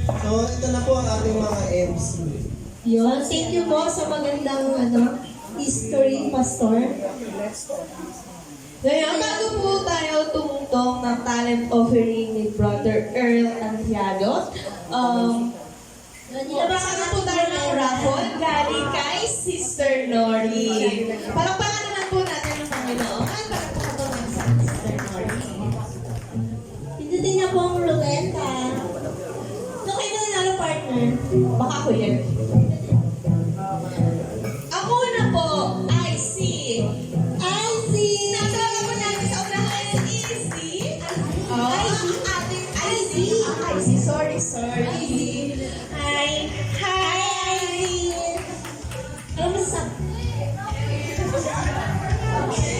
So, ito na po ang ating mga MC. Yun, thank you po sa magandang history, Pastor. Ngayon, bago po tayo tumutong ng talent offering ni Brother Earl Antiado, labakan na po tayo ng raffle galing kay Sister Nori. Palakpakan naman po natin ang Panginoon. Palakpakan po natin sa Sister Nori. Pindutin niya po ang ruleta. So, kayo na nanalo, partner. Baka ko yan. Ako na po ay si Nasama po natin sa unahan si Izzy. Ay, ating Izzy. Sorry. Hi, Izzy. Ano masasabi?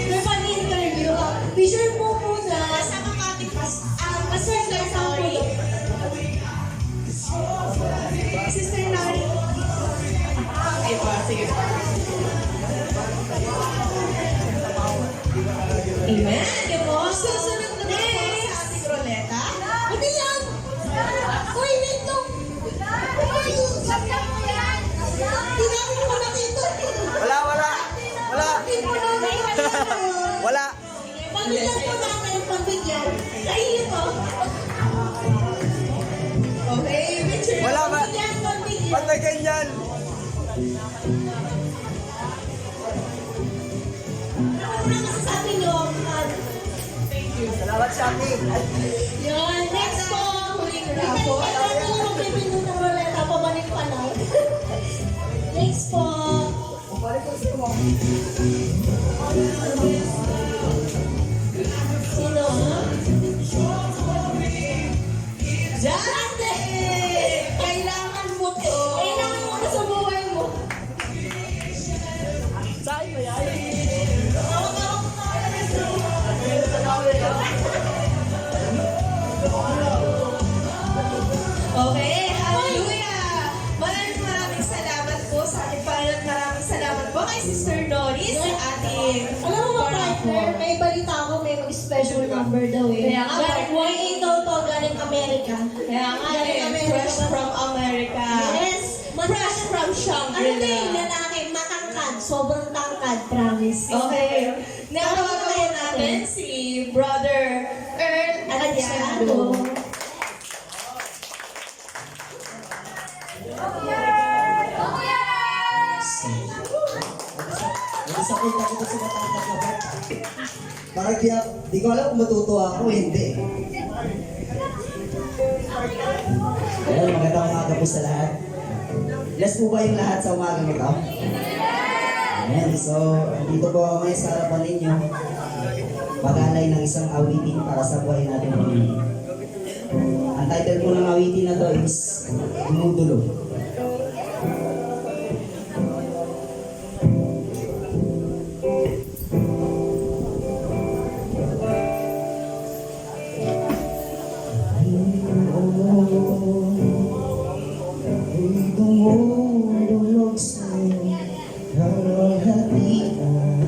May pang-interview. Picture mo muna. Kasama ka ating Pastor Nori. Sister Nori. Ay pa, sige pa. Amen. Sige po. Susunod na po sa ating ruleta. Hindi yan! Uy, wait lang! Hindi namin mo nakita. Wala! Wala! Pambigyan po natin, pambigyan. Sa iyo to. Okay, picture. Wala ba? Pambigyan. Ba't may ganyan? Ano masasabi niyo? Salamat sa akin. Yun, next po. Huling raffle. Ito na magpipindot ng ruleta, pabalik pa lang. Next po. Sino? Jante! Kailangan mo to. Kailangan mo na sa buhay mo. Okay, hallelujah! Maraming salamat po sa ating Panginoon. Maraming salamat po kay Sister Doris sa ating Alam mo ba, partner, may balita ako, may mag-special number daw eh. Kaya nga, YA daw to, galing Amerika. Kaya nga Galing eh, Amerika. fresh from America. Yes! Fresh from Ano Shangri-La. ba yung lalaki? Matangkad. Sobrang tangkad, promise. Okay. Natawagan po natin si Brother Earl Antiado. Nag-isapin na ako sa matangkad na ba? Parang di ko alam kung matutuwa ako, hindi. Ayan, magandang umaga po sa lahat. Bless po ba yung lahat sa umaga nito? Ayan, so, dito po ako ngayon sa harapan ninyo. Mag-alay ng isang awitin para sa buhay natin. Ang title po ng awitin na to is Dumudulo. Dumulog sa'yo, kalahatian.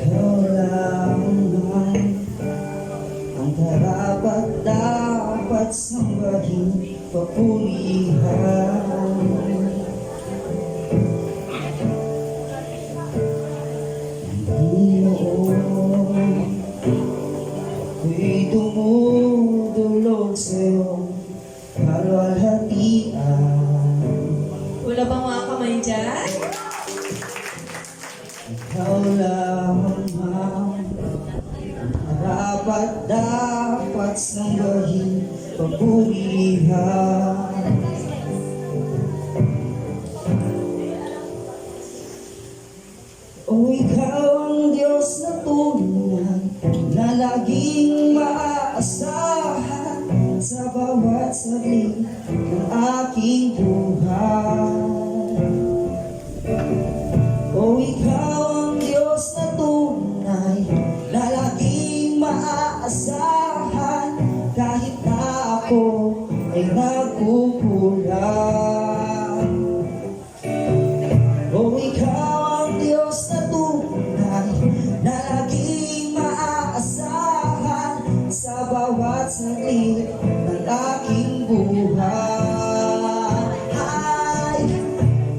Ikaw lamang ang karapat-dapat sambahin, papurihan. Ako'y dumudulog sa'yo, kalahatian. Wala bang mga kamay dyan? Ikaw lamang dapat sambahin, papurihan. O ikaw ang Diyos na tunay, na laging maaasahan sa bawat saglit ng aking buhay. O ikaw ang Diyos na tunay, na laging maaasahan kahit na ako ay nagkukulang. O ikaw ang Diyos na tunay, na laging maaasahan saglit ng aking buhay.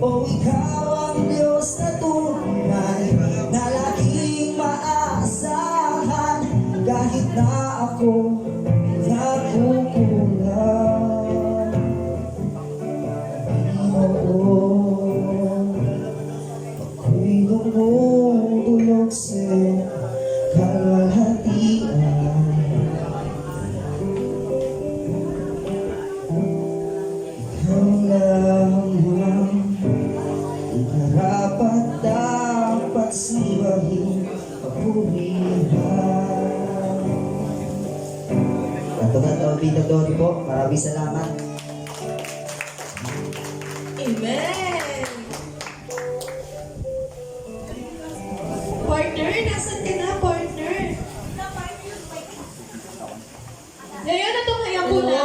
O ikaw ang Diyos na tunay na laging maaasahan kahit na ako nakukulang. Panginoon, ako'y lumulog sa kalwalhatian. Ikaw lamang ang karapat dapat sambahin, papurihan. Katugat Tito Dory po, maraming salamat. Amen! Partner, nasan ka na, partner? Ngayon, natunghayan po na.